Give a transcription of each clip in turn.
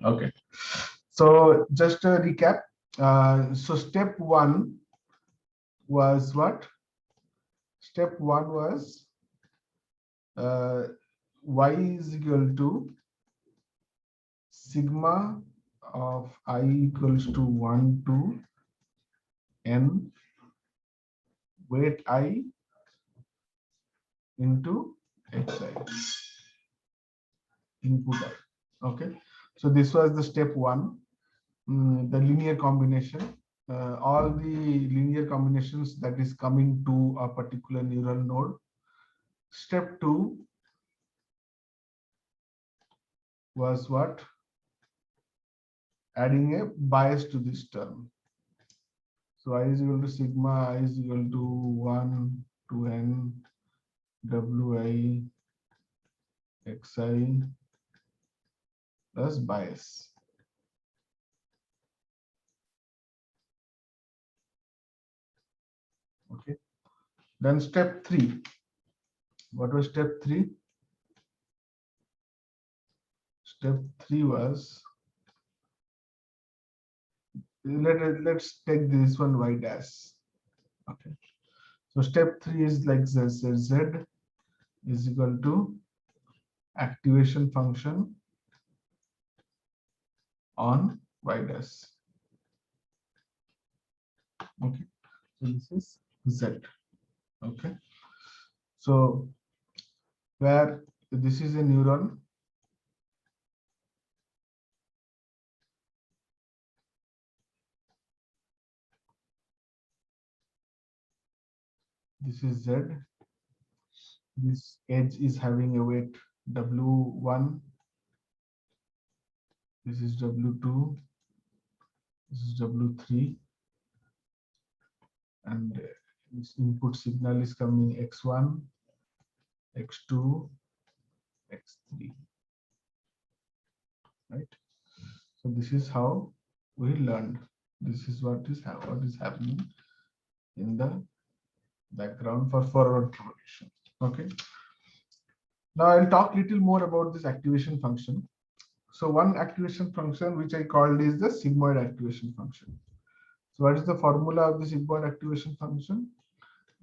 Okay. So just a recap. So step one was what? Step one was uh, y is equal to sigma of I equals to 1 to n weight I into xi input I. Okay. So this was the step one, the linear combination. All the linear combinations that is coming to a particular neural node. Step two was what? Adding a bias to this term. So I is equal to sigma I is equal to 1 to n wi xi plus bias. Okay. Then step three. What was step three? Step three was, let's take this one y dash. Okay. So step three is like z is equal to activation function on y dash. Okay. So this is z. Okay. So where this is a neuron, this is z. This edge is having a weight w1. This is w2. This is w3, and this input signal is coming x1, x2, x3. Right. So this is how we learned. This is what is happening in the background for forward propagation. Okay. Now I'll talk little more about this activation function. So one activation function which I called is the sigmoid activation function. So what is the formula of the sigmoid activation function?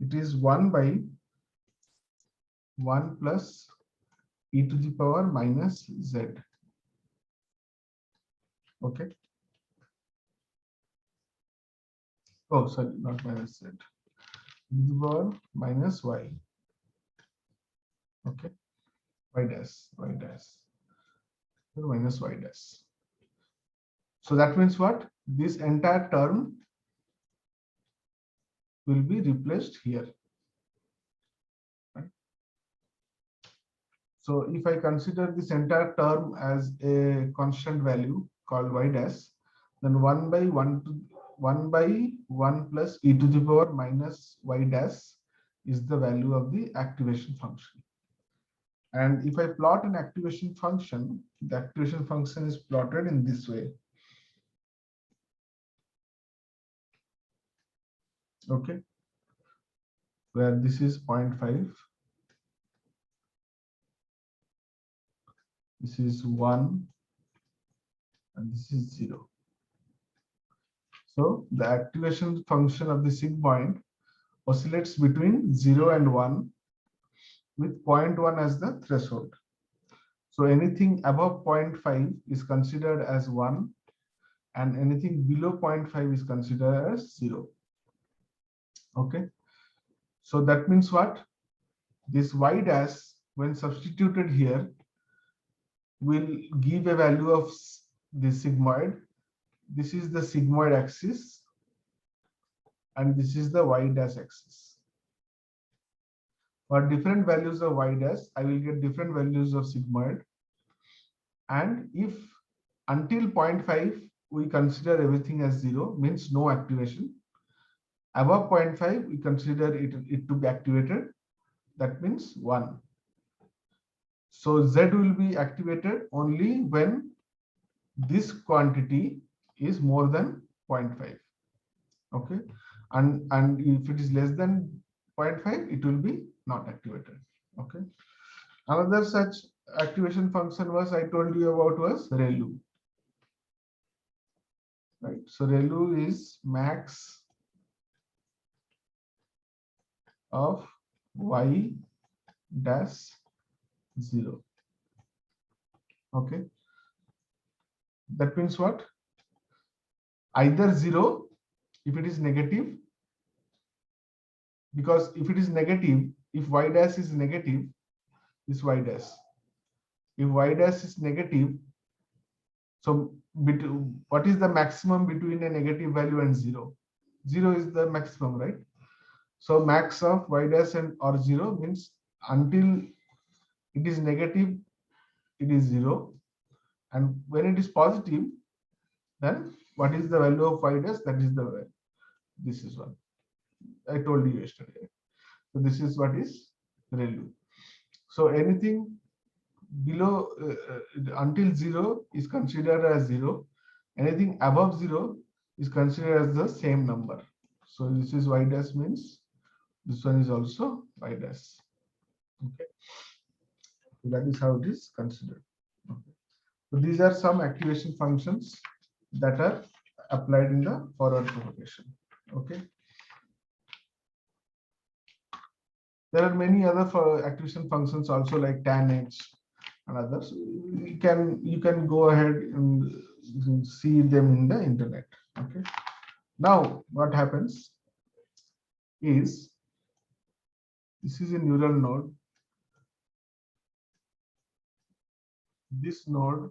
It is 1 by 1 plus e to the power minus z. Okay. Oh, sorry, not minus z. E to the power minus y. Okay. Y dash minus y dash. So that means what? This entire term will be replaced here. Right? So if I consider this entire term as a constant value called y dash, then 1 by 1 to 1 by 1 plus e to the power minus y dash is the value of the activation function. And if I plot an activation function, the activation function is plotted in this way. Okay, where this is 0.5, this is 1, and this is 0. So the activation function of the sig point oscillates between 0 and 1 with 0.1 as the threshold. So anything above 0.5 is considered as 1, and anything below 0.5 is considered as 0. Okay. So that means what? This y dash, when substituted here, will give a value of the sigmoid. This is the sigmoid axis, and this is the y dash axis. For different values of y dash, I will get different values of sigmoid. And if until 0.5 we consider everything as 0, means no activation. Above 0.5 we consider it to be activated, that means 1. So Z will be activated only when this quantity is more than 0.5. Okay, and if it is less than 0.5, it will be not activated. Okay. Another such activation function was I told you about was ReLU. right? So ReLU is max of y dash 0. Okay, that means what? Either 0 if it is negative, because if it is negative, if y dash is negative, this y dash, if y dash is negative, so what is the maximum between a negative value and 0? 0 is the maximum, right? So max of y dash and or 0 means until it is negative, it is 0, and when it is positive, then what is the value of y dash? That is the value. This is one I told you yesterday. So this is what is ReLU. So anything below until 0 is considered as 0. Anything above 0 is considered as the same number. So this is y dash means this one is also y dash. Okay, so that is how it is considered. Okay. So these are some activation functions that are applied in the forward propagation. Okay. There are many other activation functions also, like tan-h and others. You can go ahead and see them in the internet. Okay. Now what happens is, this is a neural node. This node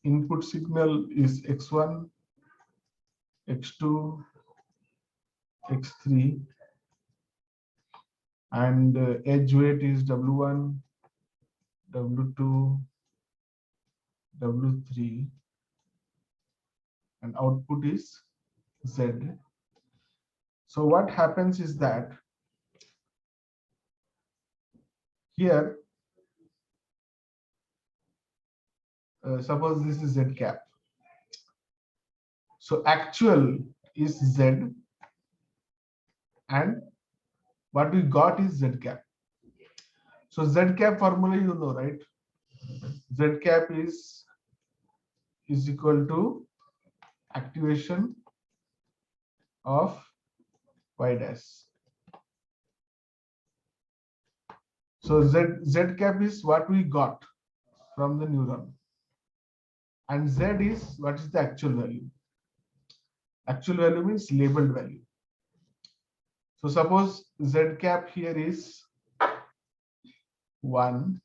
input signal is x1, x2, x3, and edge weight is w1, w2, w3, and output is z. So what happens is that here, suppose this is z cap. So actual is z, and what we got is z cap. So z cap formula you know, right? Z cap is equal to activation of y dash. So z cap is what we got from the neuron, and z is what is the actual value. Actual value means labeled value. So suppose z cap here is 1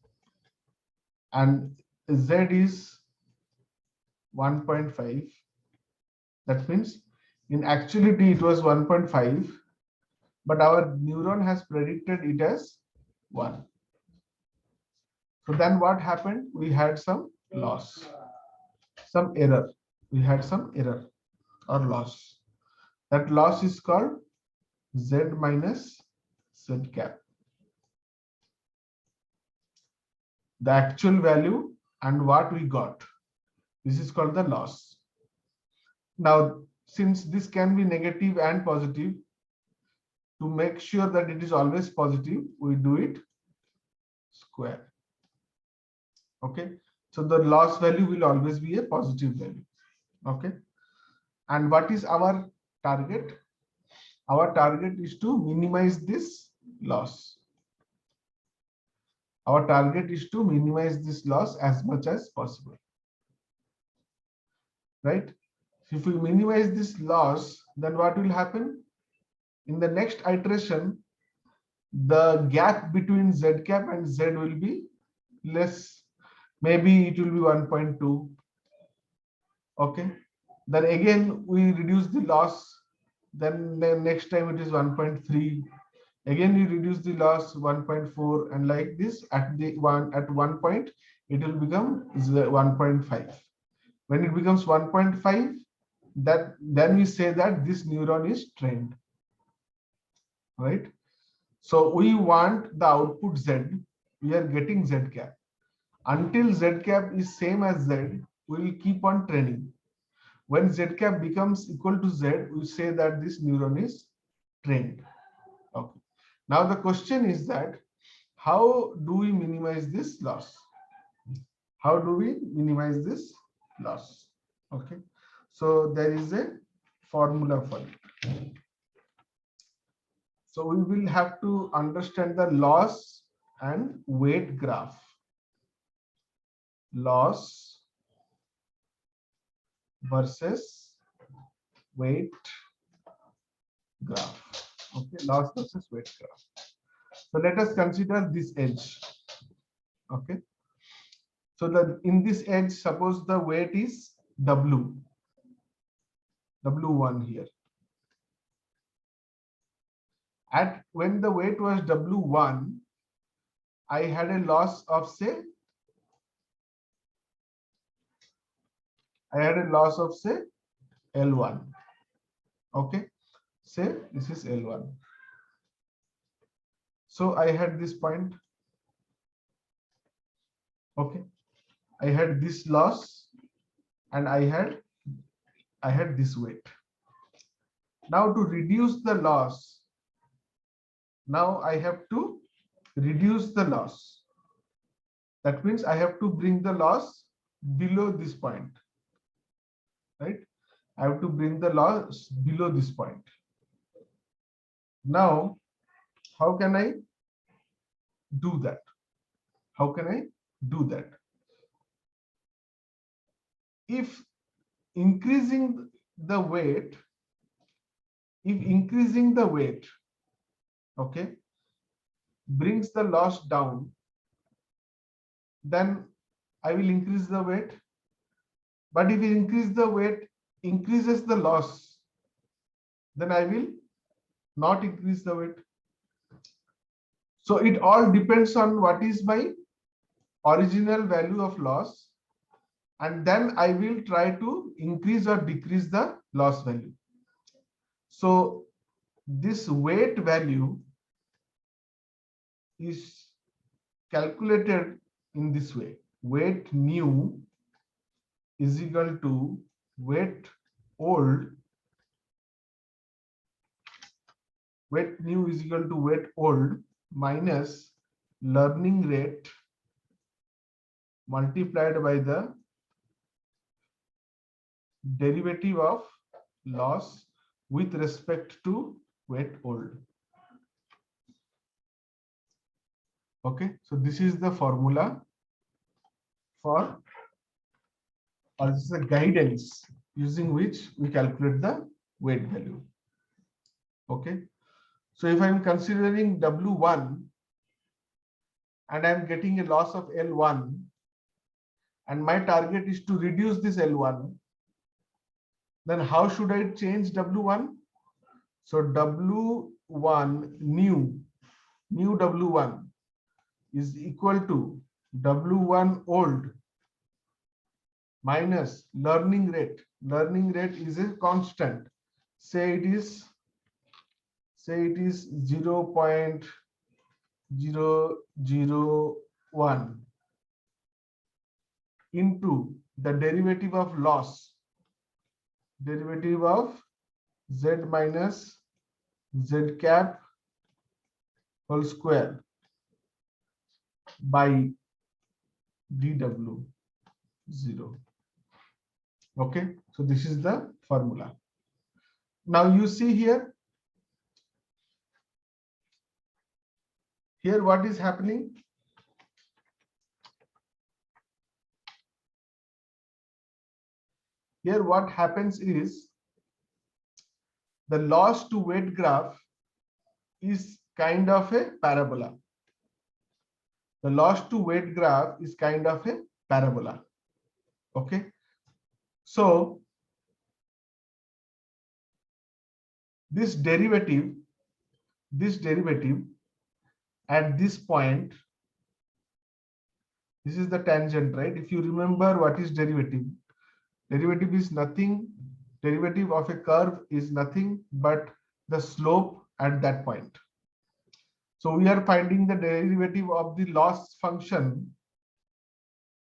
and z is 1.5. That means in actuality it was 1.5, but our neuron has predicted it as 1. So then what happened? We had some loss, some error. We had some error or loss. That loss is called z minus z cap. The actual value and what we got. This is called the loss. Now, since this can be negative and positive, to make sure that it is always positive, we do it square. Okay, so the loss value will always be a positive value. Okay, and what is our target? Our target is to minimize this loss. Our target is to minimize this loss as much as possible. Right? If we minimize this loss, then what will happen? In the next iteration, the gap between z cap and z will be less. Maybe it will be 1.2. Okay. Then again we reduce the loss. Then the next time it is 1.3. Again we reduce the loss 1.4, and like this at one point it will become 1.5. When it becomes 1.5, then we say that this neuron is trained. Right? So we want the output z. We are getting z cap. Until z cap is same as z, we will keep on training. When z cap becomes equal to z, we say that this neuron is trained. Okay. Now the question is that how do we minimize this loss? How do we minimize this loss? Okay, so there is a formula for it. So we will have to understand the loss and weight graph. Loss versus weight graph. Okay, loss versus weight graph. So let us consider this edge. Okay, so the in this edge, suppose the weight is W1 here. At when the weight was W1, I had a loss of say L1. Okay, say this is L1. So I had this point. Okay, I had this loss and I had this weight. Now to reduce the loss, now I have to reduce the loss. That means I have to bring the loss below this point, right? I have to bring the loss below this point. Now, how can I do that? How can I do that? If increasing the weight, okay, brings the loss down, then I will increase the weight. But if you increase the weight, increases the loss, then I will not increase the weight. So it all depends on what is my original value of loss, and then I will try to increase or decrease the loss value. So this weight value is calculated in this way. Weight new is equal to weight old. Weight new is equal to weight old minus learning rate multiplied by the derivative of loss with respect to weight old. Okay, so this is the formula for, or this is the guidance using which we calculate the weight value. Okay, so if I'm considering W1 and I'm getting a loss of L1, and my target is to reduce this L1, then how should I change W1? So W1 new W1 is equal to W1 old minus learning rate. Learning rate is a constant. Say it is 0.001 into the derivative of loss, derivative of z minus z cap whole square by dw0. Okay, so this is the formula. Now you see here what is happening. Here what happens is the loss to weight graph is kind of a parabola. The loss to weight graph is kind of a parabola. Okay, so this derivative at this point, this is the tangent, right? If you remember what is derivative, derivative is nothing, derivative of a curve is nothing but the slope at that point. So we are finding the derivative of the loss function.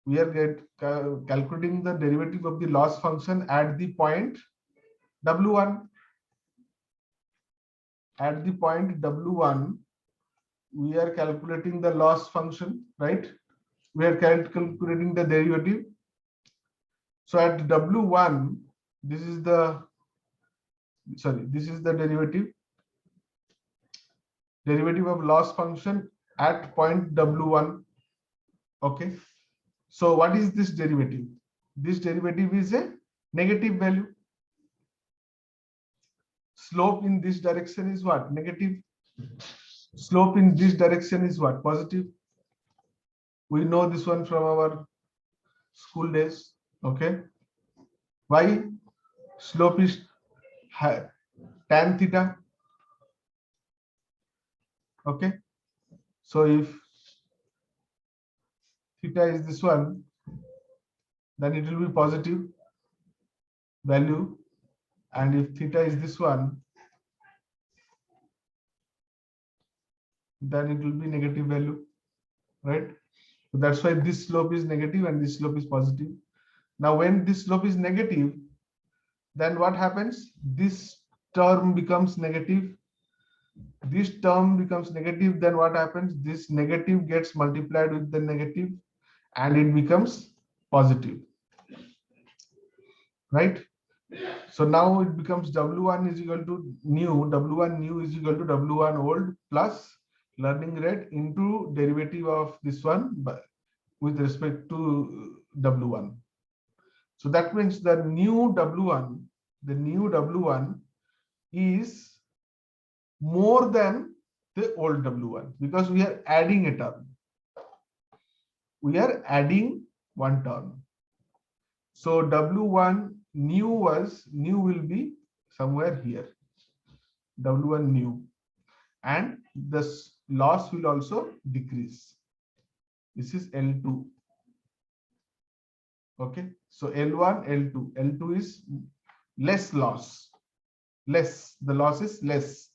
We are calculating the derivative of the loss function at the point W1. At the point W1, we are calculating the loss function, right? We are calculating the derivative. So at W1, this is the derivative of loss function at point W1. Okay. So what is this derivative? This derivative is a negative value. Slope in this direction is what? Negative. Slope in this direction is what? Positive. We know this one from our school days. Okay. Why? Slope is tan theta. Okay. So if theta is this one, then it will be positive value. And if theta is this one, then it will be negative value, right? So that's why this slope is negative and this slope is positive. Now, when this slope is negative, then what happens? This term becomes negative. This term becomes negative. Then what happens? This negative gets multiplied with the negative and it becomes positive, right? So now it becomes W1 is equal to new, W1 new is equal to W1 old plus learning rate into derivative of this one with respect to W1. So that means the new W1 is more than the old W1 because we are adding a term. We are adding one term. So W1 new will be somewhere here. W1 new, and the loss will also decrease. This is L2. Okay, so L1, L2 is less loss. Less, the loss is less.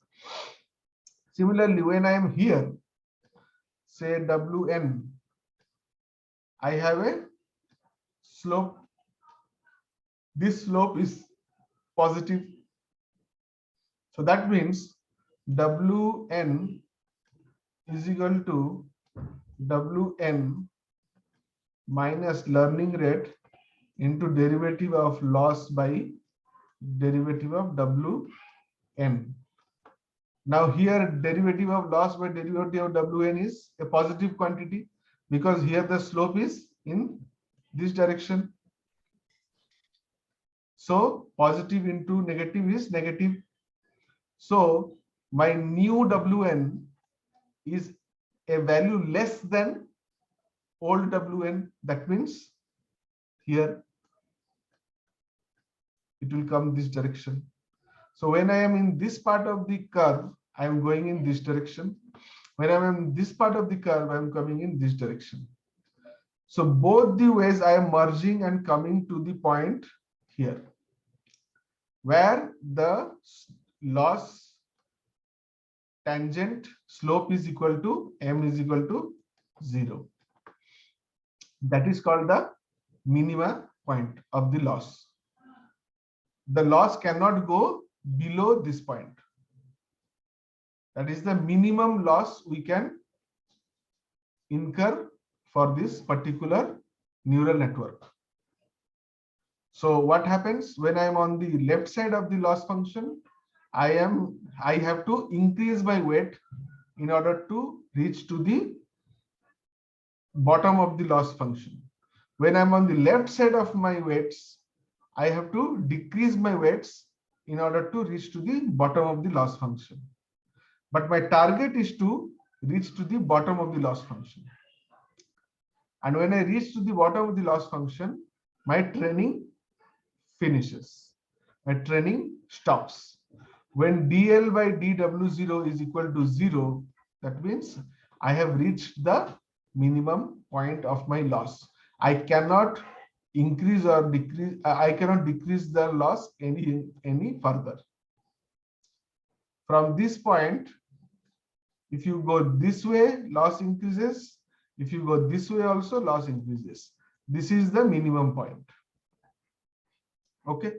Similarly, when I am here, say Wn, I have a slope. This slope is positive. So that means Wn is equal to Wn minus learning rate into derivative of loss by derivative of Wn. Now here derivative of loss by derivative of Wn is a positive quantity because here the slope is in this direction. So positive into negative is negative. So my new Wn is a value less than old Wn. That means here it will come this direction. So when I am in this part of the curve, I am going in this direction. When I am in this part of the curve, I am coming in this direction. So both the ways I am merging and coming to the point here, where the loss tangent slope is equal to m is equal to 0. That is called the minima point of the loss. The loss cannot go below this point. That is the minimum loss we can incur for this particular neural network. So what happens when I am on the left side of the loss function? I have to increase my weight in order to reach to the bottom of the loss function. When I'm on the left side of my weights, I have to decrease my weights in order to reach to the bottom of the loss function. But my target is to reach to the bottom of the loss function. And when I reach to the bottom of the loss function, my training finishes. My training stops. When dl by dw0 is equal to 0, that means I have reached the minimum point of my loss. I cannot increase or decrease. I cannot decrease the loss any further. From this point, if you go this way, loss increases. If you go this way also, loss increases. This is the minimum point. Okay.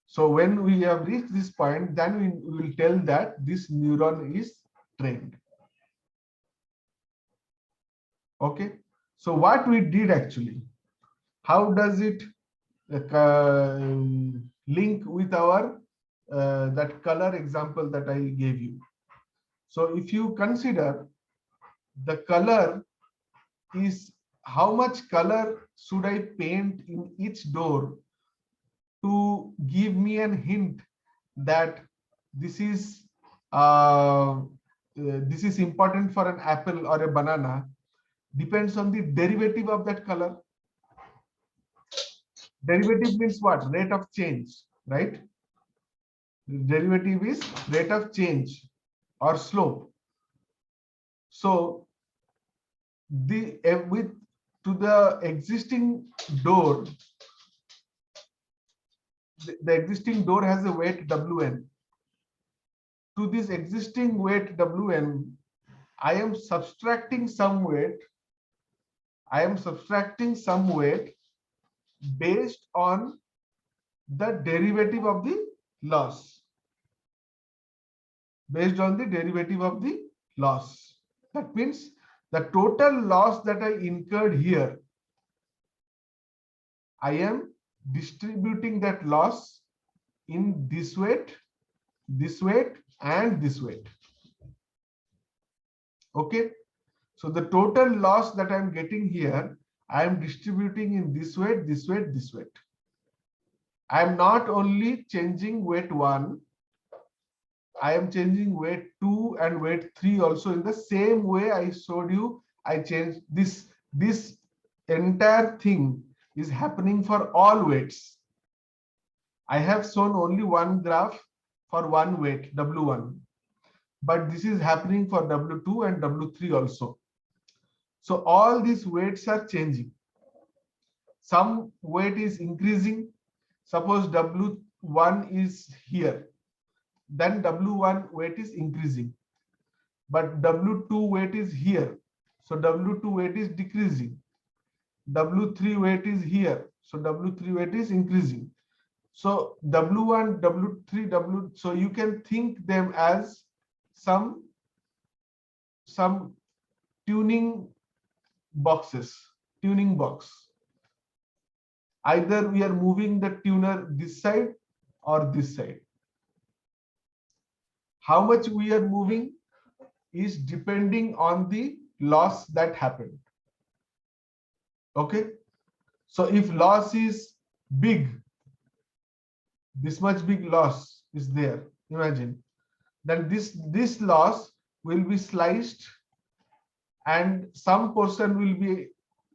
So when we have reached this point, then we will tell that this neuron is trained. Okay. So what we did actually, how does it link with our that color example that I gave you. So if you consider the color is how much color should I paint in each door to give me an hint that this is important for an apple or a banana, depends on the derivative of that color. Derivative means what? Rate of change, right? Derivative is rate of change or slope. So the with to the existing door, the existing door has a weight Wn. To this existing weight Wn, I am subtracting some weight. I am subtracting some weight based on the derivative of the loss. Based on the derivative of the loss. That means the total loss that I incurred here, I am distributing that loss in this weight, and this weight. Okay. So the total loss that I'm getting here, I am distributing in this weight, this weight, this weight. I am not only changing weight 1, I am changing weight 2 and weight 3 also in the same way I showed you. I changed this. This entire thing is happening for all weights. I have shown only one graph for one weight, W1. But this is happening for W2 and W3 also. So all these weights are changing. Some weight is increasing. Suppose W1 is here. Then W1 weight is increasing. But W2 weight is here. So W2 weight is decreasing. W3 weight is here. So W3 weight is increasing. So W1, W3, so you can think them as some tuning boxes, tuning box. Either we are moving the tuner this side or this side. How much we are moving is depending on the loss that happened. Okay. So if loss is big, this much big loss is there, imagine, then this loss will be sliced and some portion will be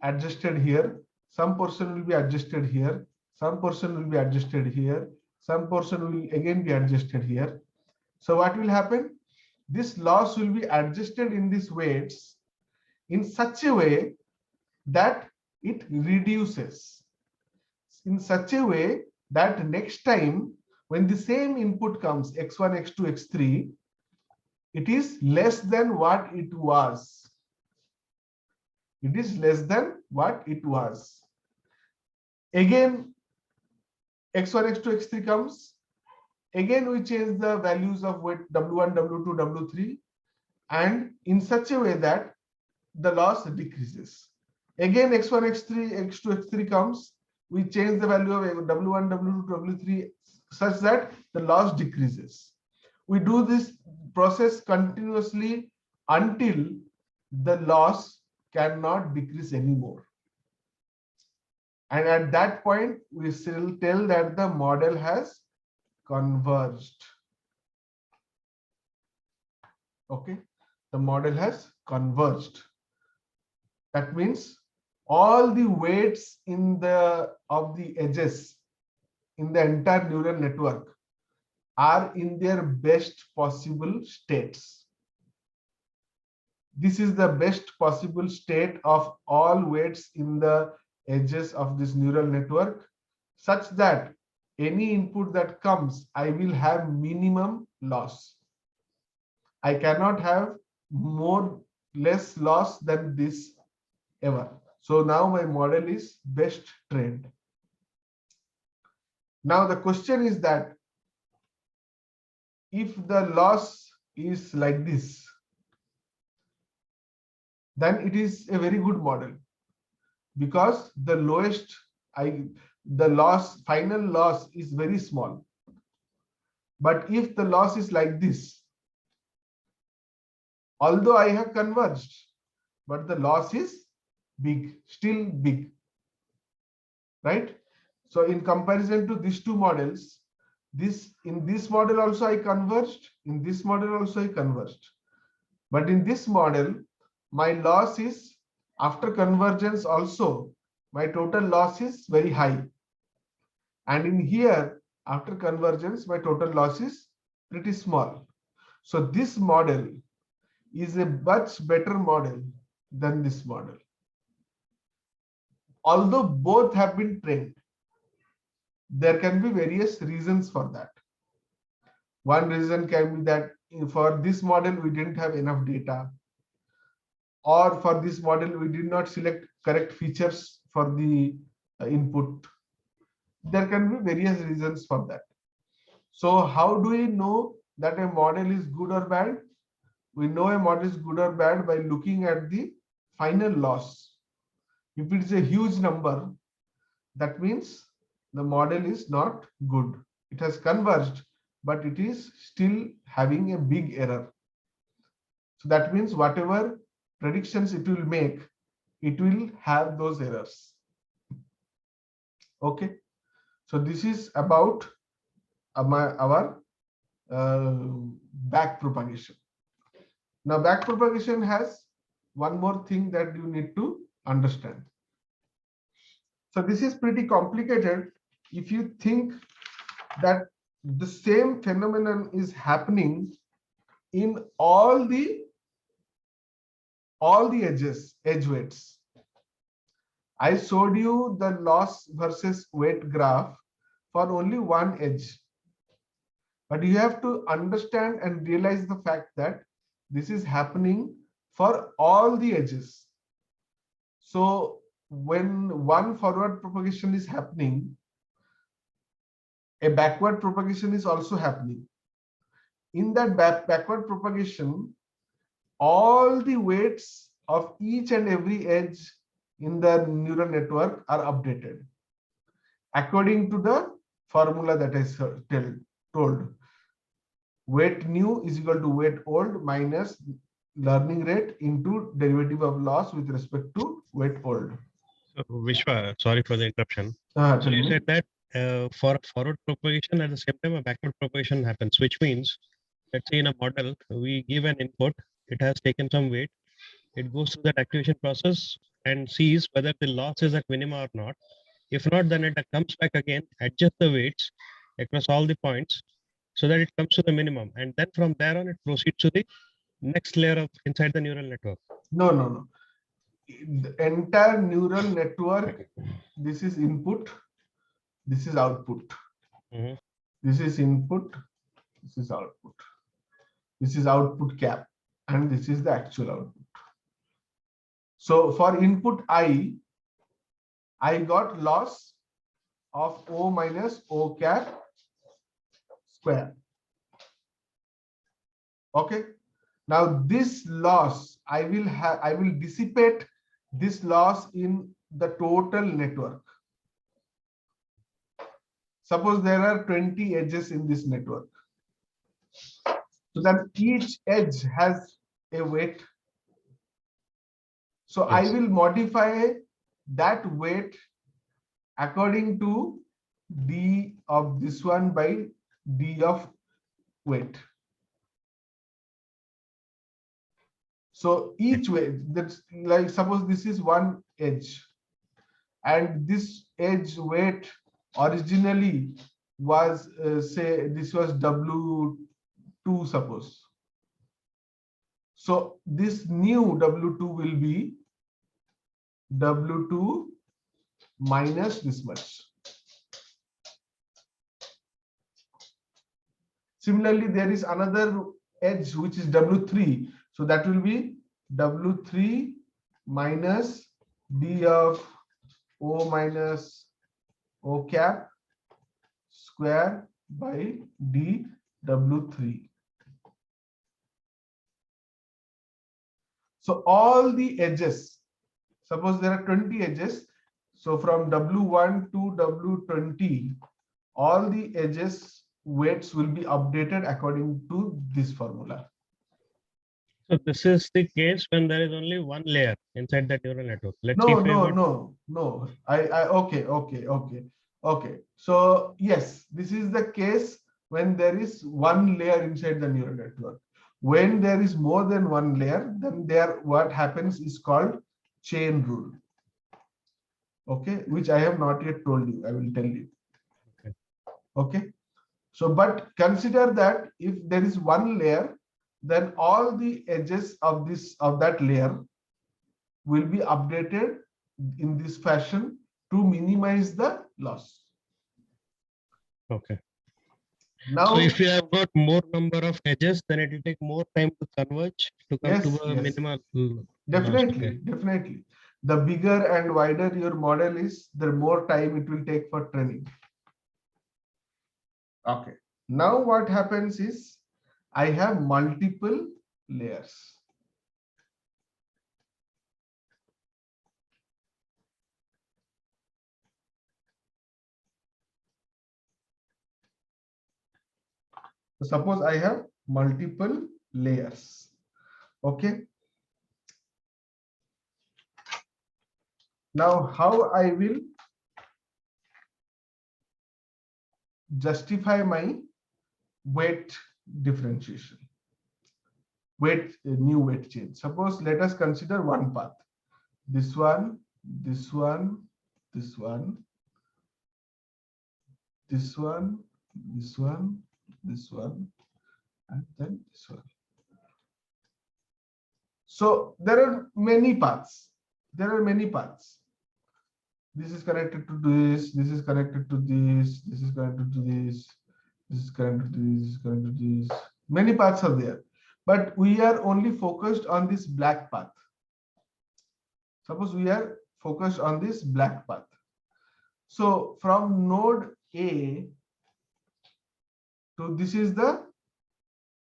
adjusted here, some portion will be adjusted here, some portion will be adjusted here, some portion will again be adjusted here. So what will happen? This loss will be adjusted in these weights in such a way that it reduces, in such a way that next time when the same input comes, x1, x2, x3, it is less than what it was. It is less than what it was. Again, x1, x2, x3 comes. Again, we change the values of weight W1, W2, W3, and in such a way that the loss decreases. Again, x1, x3, x2, x3 comes. We change the value of W1, W2, W3 such that the loss decreases. We do this process continuously until the loss cannot decrease anymore. And at that point, we still tell that the model has converged. Okay, the model has converged. That means all the weights of the edges in the entire neural network are in their best possible states. This is the best possible state of all weights in the edges of this neural network, such that any input that comes, I will have minimum loss. I cannot have less loss than this ever. So now my model is best trained. Now the question is that if the loss is like this, then it is a very good model, because the lowest the loss, final loss is very small. But if the loss is like this, although I have converged, but the loss is big, still big, right? So in comparison to these two models, in this model also I converged, in this model also I converged. But in this model, my loss is, after convergence also, my total loss is very high. And in here, after convergence, my total loss is pretty small. So this model is a much better model than this model. Although both have been trained, there can be various reasons for that. One reason can be that for this model, we didn't have enough data, or for this model, we did not select correct features for the input. There can be various reasons for that. So how do we know that a model is good or bad? We know a model is good or bad by looking at the final loss. If it is a huge number, that means the model is not good. It has converged, but it is still having a big error. So that means whatever predictions it will make, it will have those errors. Okay. So this is about our back propagation. Now back propagation has one more thing that you need to understand. So this is pretty complicated. If you think that the same phenomenon is happening in all the edge weights. I showed you the loss versus weight graph for only one edge. But you have to understand and realize the fact that this is happening for all the edges. So when one forward propagation is happening, a backward propagation is also happening. In that backward propagation, all the weights of each and every edge in the neural network are updated according to the formula that I told. Weight new is equal to weight old minus learning rate into derivative of loss with respect to weight old. So Vishwa, sorry for the interruption. So you said that for forward propagation, at the same time a backward propagation happens, which means, let's say in a model, we give an input, it has taken some weight, it goes through that activation process and sees whether the loss is at minima or not. If not, then it comes back again, adjusts the weights across all the points so that it comes to the minimum. And then from there on, it proceeds to the next layer of inside the neural network. No. The entire neural network, this is input, this is output. This is input, this is output. This is output cap, and this is the actual output. So for input I got loss of O minus O cap square. Okay. Now this loss, I will dissipate this loss in the total network. Suppose there are 20 edges in this network. So then each edge has a weight. So yes. I will modify that weight according to d of this one by d of weight. So each way, that's like, suppose this is one edge, and this edge weight originally was say this was W2, suppose. So this new W2 will be W2 minus this much. Similarly, there is another edge which is W3. So that will be W3 minus D of O minus O cap square by D W3. So all the edges, suppose there are 20 edges. So from W1 to W20, all the edges weights will be updated according to this formula. So this is the case when there is only one layer inside that neural network. Let's see No, if we no, got no. Okay. So yes, this is the case when there is one layer inside the neural network. When there is more than one layer, then what happens is called chain rule. Okay, which I have not yet told you. I will tell you. Okay. So, but consider that if there is one layer, then all the edges of that layer will be updated in this fashion to minimize the loss. okay. Now, So if you have got more number of edges, then it will take more time to converge to come yes, to a yes, minimal loss. definitely, definitely. The bigger and wider your model is, the more time it will take for training. Okay. Now what happens is I have multiple layers. So suppose I have multiple layers. Okay. Now how I will justify my weight differentiation, new weight change. Suppose let us consider one path. This one, this one, this one, this one, this one, this one, and then this one. So there are many paths. There are many paths. This is connected to this. This is connected to this. This is connected to this. This is connected to this. This is connected to this. Many paths are there, but we are only focused on this black path. Suppose we are focused on this black path. So from node A to this is the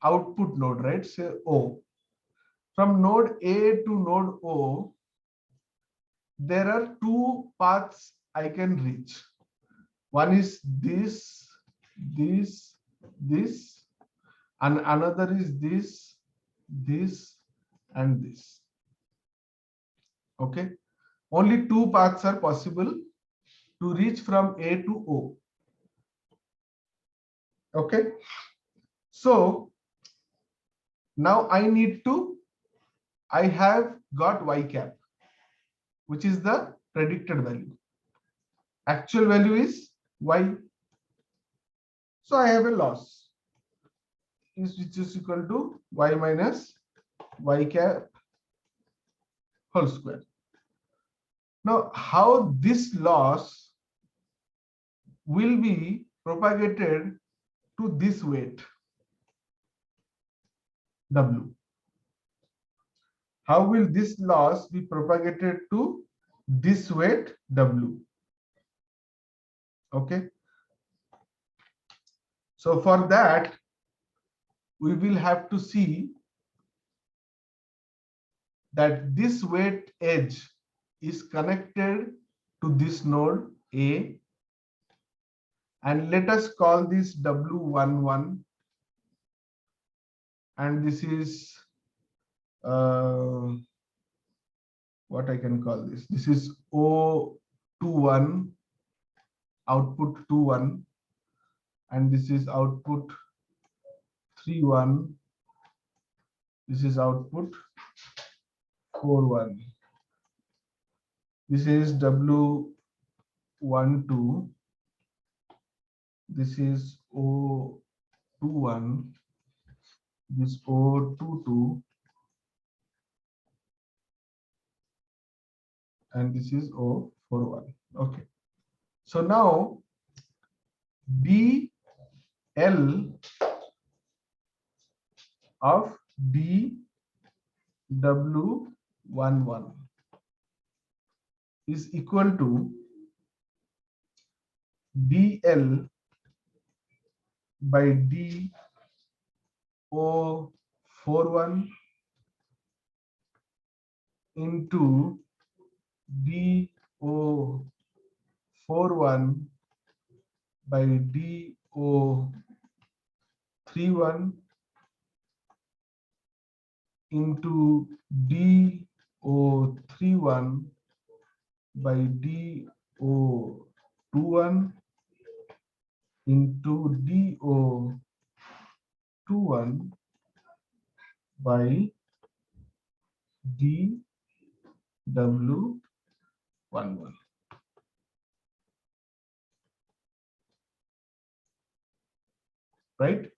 output node, right? Say O. From node A to node O, there are two paths I can reach. One is this, and another is this, and this. Okay. Only two paths are possible to reach from A to O. Okay. So now I have got y cap, which is the predicted value. Actual value is y. So I have a loss, which is equal to y minus y cap whole square. Now, how this loss will be propagated to this weight W? How will this loss be propagated to this weight W? Okay. So for that, we will have to see that this weight edge is connected to this node A, and let us call this W11, and this is what I can call this. This is O21, output 21, and this is output 31. This is output 41. This is W12. This is O21. This O22. And this is O41. Okay. So now DL of DW11 is equal to DL by DO41 into DO22 41 by DO31 into DO31 by DO21 into DO21 by DW11. Right?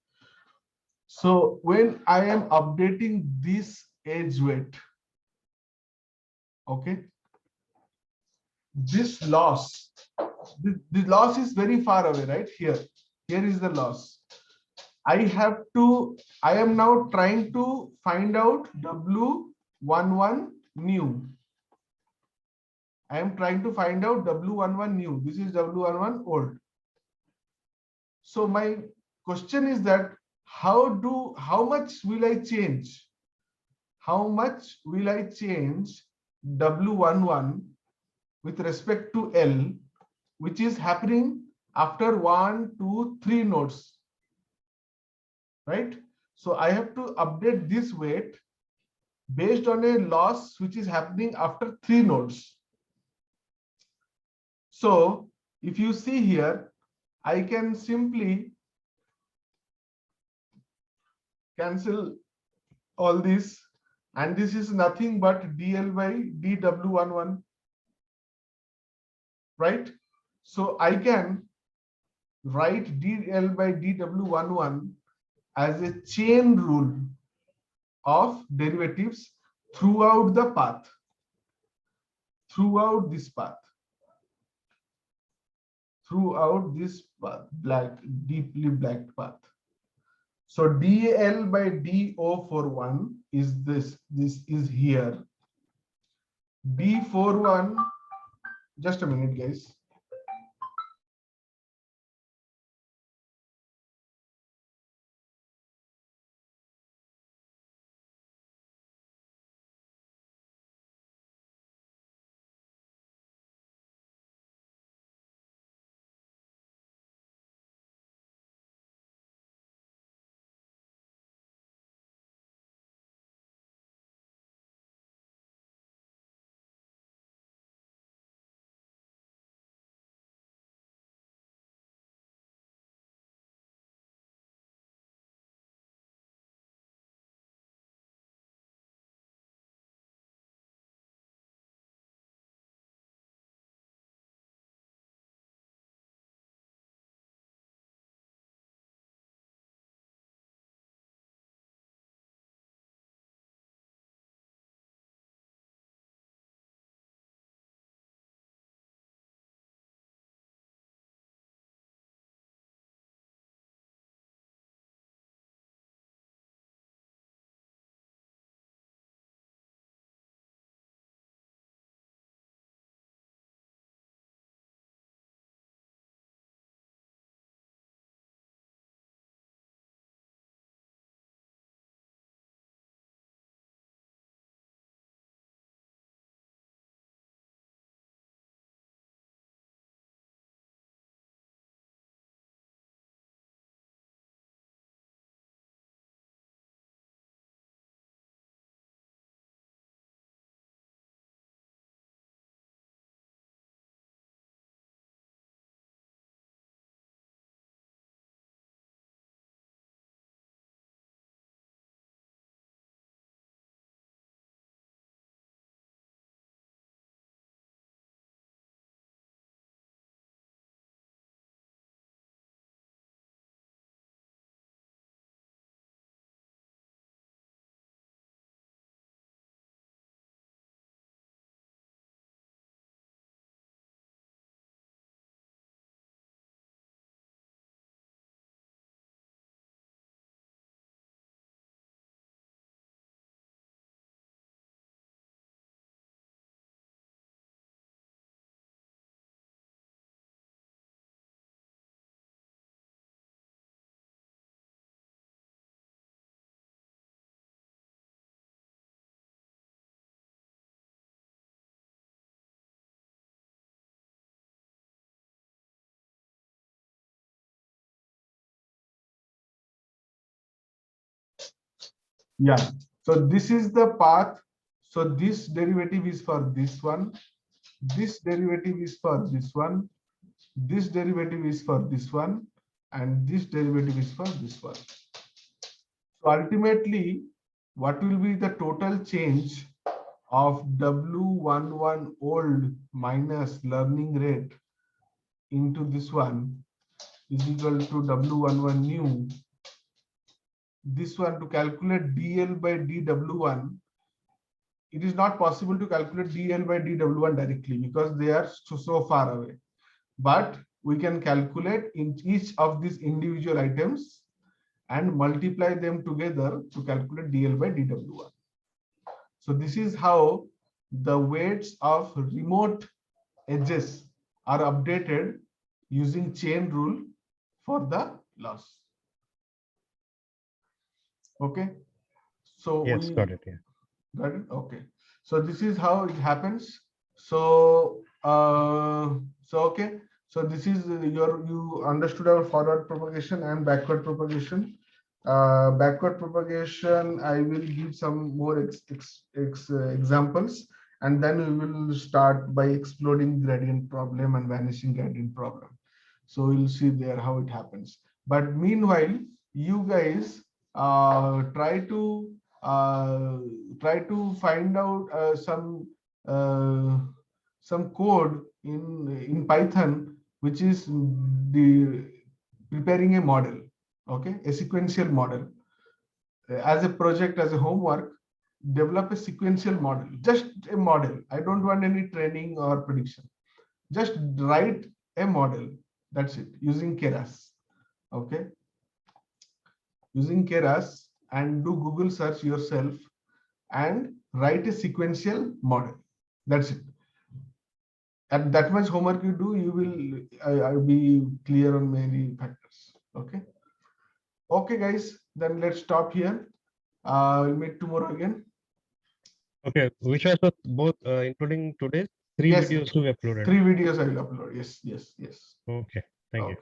So when I am updating this edge weight, okay, this loss, the loss is very far away, right? Here is the loss. I am now trying to find out W11 new. I am trying to find out W11 new. This is W11 old. So my question is that how much will I change? How much will I change W11 with respect to L, which is happening after 1, 2, 3 nodes, right? So I have to update this weight based on a loss which is happening after 3 nodes. So if you see here, I can simply cancel all this, and this is nothing but DL by DW11, right? So I can write DL by DW11 as a chain rule of derivatives throughout the path, throughout this path, deeply blacked path. So DL by DO41 is this is here. D41, just a minute, guys. Yeah. So this is the path. So this derivative is for this one. This derivative is for this one. This derivative is for this one. And this derivative is for this one. So ultimately, what will be the total change of W11 old minus learning rate into this one is equal to W11 new. This one, to calculate DL by DW1, it is not possible to calculate DL by DW1 directly because they are so far away. But we can calculate in each of these individual items and multiply them together to calculate DL by DW1. So this is how the weights of remote edges are updated using chain rule for the loss. Okay. So Yes, we got it. Yeah. got it. Okay. So this is how it happens. So okay. So this is you understood our forward propagation and backward propagation. Backward propagation, I will give some more examples, and then we will start by exploding gradient problem and vanishing gradient problem. So we'll see there how it happens. But meanwhile, you guys try to find out some code in Python, which is the preparing a model, okay, a sequential model. As a project, as a homework, develop a sequential model, just a model. I don't want any training or prediction. Just write a model. That's it, using Keras. Okay, using Keras, and do Google search yourself and write a sequential model. That's it. And that much homework you do, you will I'll be clear on many factors. Okay. Okay, guys, then let's stop here. We'll meet tomorrow again. Okay. Which was both, including today's three Yes, videos we uploaded. 3 videos I will upload. Yes, yes, yes. Okay. Thank you. Okay.